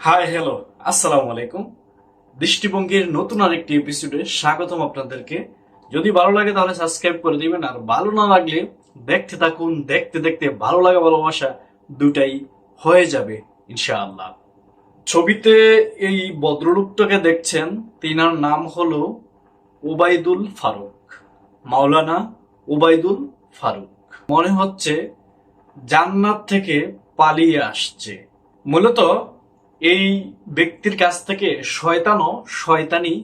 Hi hello, আসসালামু আলাইকুম। দৃষ্টিভঙ্গির নতুন আরেকটি এপিসোডে স্বাগতম আপনাদেরকে। যদি ভালো লাগে তাহলে সাবস্ক্রাইব করে দিবেন, আর ভালো না লাগলে দেখতে থাকুন। দেখতে দেখতে ভালো লাগা ভালোবাসা দুটাই হয়ে যাবে ইনশাআল্লাহ। ছবিতে এই ভদ্রলোকটাকে দেখছেন, তিনার নাম হলো ওবায়দুল ফারুক, মাওলানা ওবায়দুল ফারুক। মনে হচ্ছে জান্নাত থেকে পালিয়ে আসছে। মূলত এই ব্যক্তির কাছ থেকে শয়তানও শয়তানি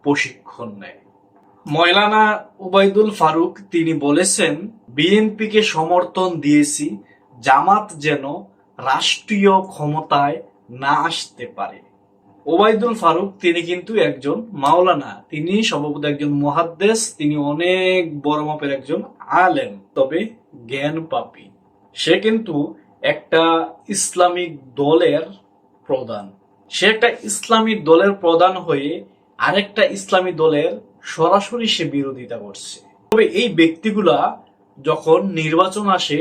প্রশিক্ষণ নেয়। মৌলানা ওবায়দুল ফারুক তিনি বলেছেন, বিএনপিকে সমর্থন দিয়েছি জামাত যেন রাষ্ট্রীয় ক্ষমতায় না আসতে পারে। ওবায়দুল ফারুক তিনি কিন্তু একজন মাওলানা, তিনি সম্ভবত একজন মুহাদ্দিস, তিনি অনেক বড় মাপের একজন আলেম, তবে জ্ঞান পাপী। সে কিন্তু একটা ইসলামিক দলের প্রধান। সে একটা ইসলামী দলের প্রধান হয়ে আরেকটা ইসলামী দলের সরাসরি সে বিরোধিতা করছে। তবে এই ব্যক্তিগুলা যখন নির্বাচন আসে,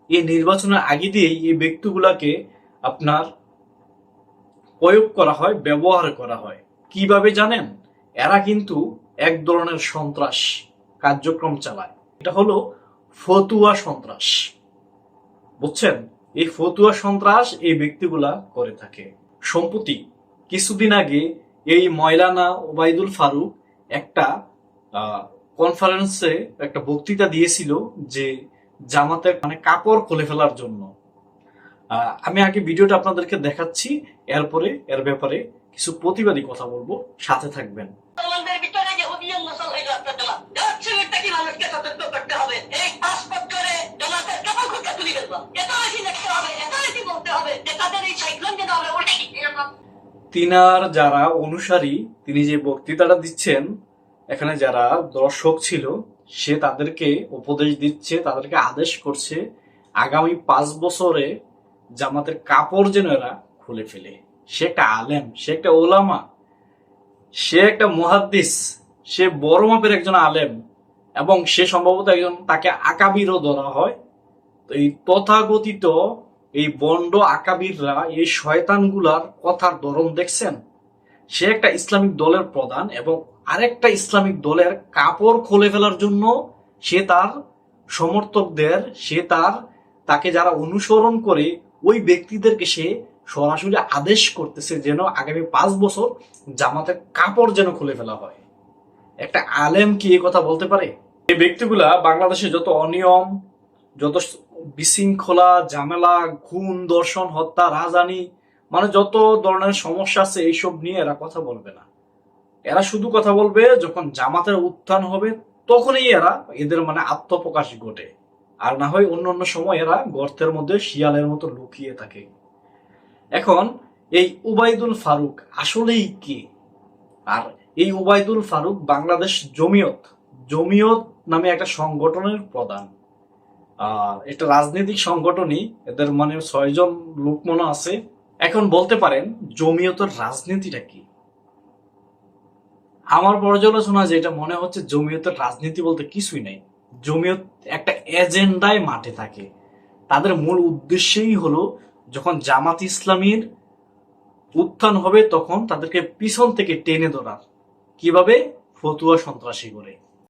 এই নির্বাচনের আগে দিয়েই এই ব্যক্তিগুলাকে আপনার প্রয়োগ করা হয়, ব্যবহার করা হয়। কিভাবে জানেন? এরা কিন্তু এক ধরনের সন্ত্রাস কার্যক্রম চালায়। এটা হলো ফতুয়া সন্ত্রাস, বুঝছেন? এই ফতুয়া সন্ত্রাস এই ব্যক্তিগুলা করে থাকে। সম্প্রতি কিছুদিন আগে এই মৌলানা ওবায়দুল ফারুক একটা কনফারেন্সে একটা বক্তৃতা দিয়েছিল যে জামাতের কাপড় খুলে ফেলার জন্য। আমি আগে ভিডিওটা আপনাদেরকে দেখাচ্ছি, এরপরে এর ব্যাপারে কিছু প্রতিবাদী কথা বলবো, সাথে থাকবেন। তিনার যারা অনুসারী, তিনি যে বক্তৃতাটা দিচ্ছেন, এখানে যারা দর্শক ছিল, সে তাদেরকে উপদেশ দিচ্ছে, তাদেরকে আদেশ করছে আগামী 5 বছরে জামাতের কাপড় যেন এরা খুলে ফেলে। সে একটা আলেম, সে একটা ওলামা, সে একটা মুহাদ্দিস, সে বড় মাপের একজন আলেম, এবং সে সম্ভবত একজন, তাকে আকাবিরও ধরা হয়। তো এই তথাকথিত এই বন্ড আকাবিররা, এই শয়তানগুলার কথার ধরন দেখছেন? সে একটা ইসলামিক দলের প্রধান এবং আরেকটা ইসলামিক দলের কাপড় খুলে ফেলার জন্য সে তার সমর্থকদের, তাকে যারা অনুসরণ করে ওই ব্যক্তিদেরকে সে সরাসরি আদেশ করতেছে যেন আগামী 5 বছর জামাতের কাপড় যেন খুলে ফেলা হয়। একটা আলেম কি এই কথা বলতে পারে? এই ব্যক্তিগুলা বাংলাদেশে যত অনিয়ম, যত বিশৃঙ্খলা, ঝামেলা, খুন, ধর্ষণ, হত্যা, রাজধানী, যত ধরনের সমস্যা আছে, এইসব নিয়ে এরা কথা বলবে না। এরা শুধু কথা বলবে যখন জামাতের উত্থান হবে, তখনই এদের আত্মপ্রকাশ ঘটে। আর না হয় অন্য অন্য সময় এরা গর্তের মধ্যে শিয়ালের মতো লুকিয়ে থাকে। এখন এই ওবায়দুল ফারুক আসলেই কে? আর এই ওবায়দুল ফারুক বাংলাদেশ জমিয়ত নামে একটা সংগঠনের প্রধান। এটা রাজনৈতিক সংগঠনই, এদের 6 জন লোক মনে আছে। এখন বলতে পারেন জমিয়তের রাজনীতিটা কি? আমার পর্যালোচনা যেটা মনে হচ্ছে, জমিয়তের রাজনীতি বলতে কিছুই নাই। জমিয়ত একটা এজেন্ডায় মাঠে থাকে। তাদের মূল উদ্দেশ্যই হলো যখন জামাত ইসলামীর উত্থান হবে তখন তাদেরকে পিছন থেকে টেনে ধরার। কিভাবে? ফতুয়া সন্ত্রাসী করে।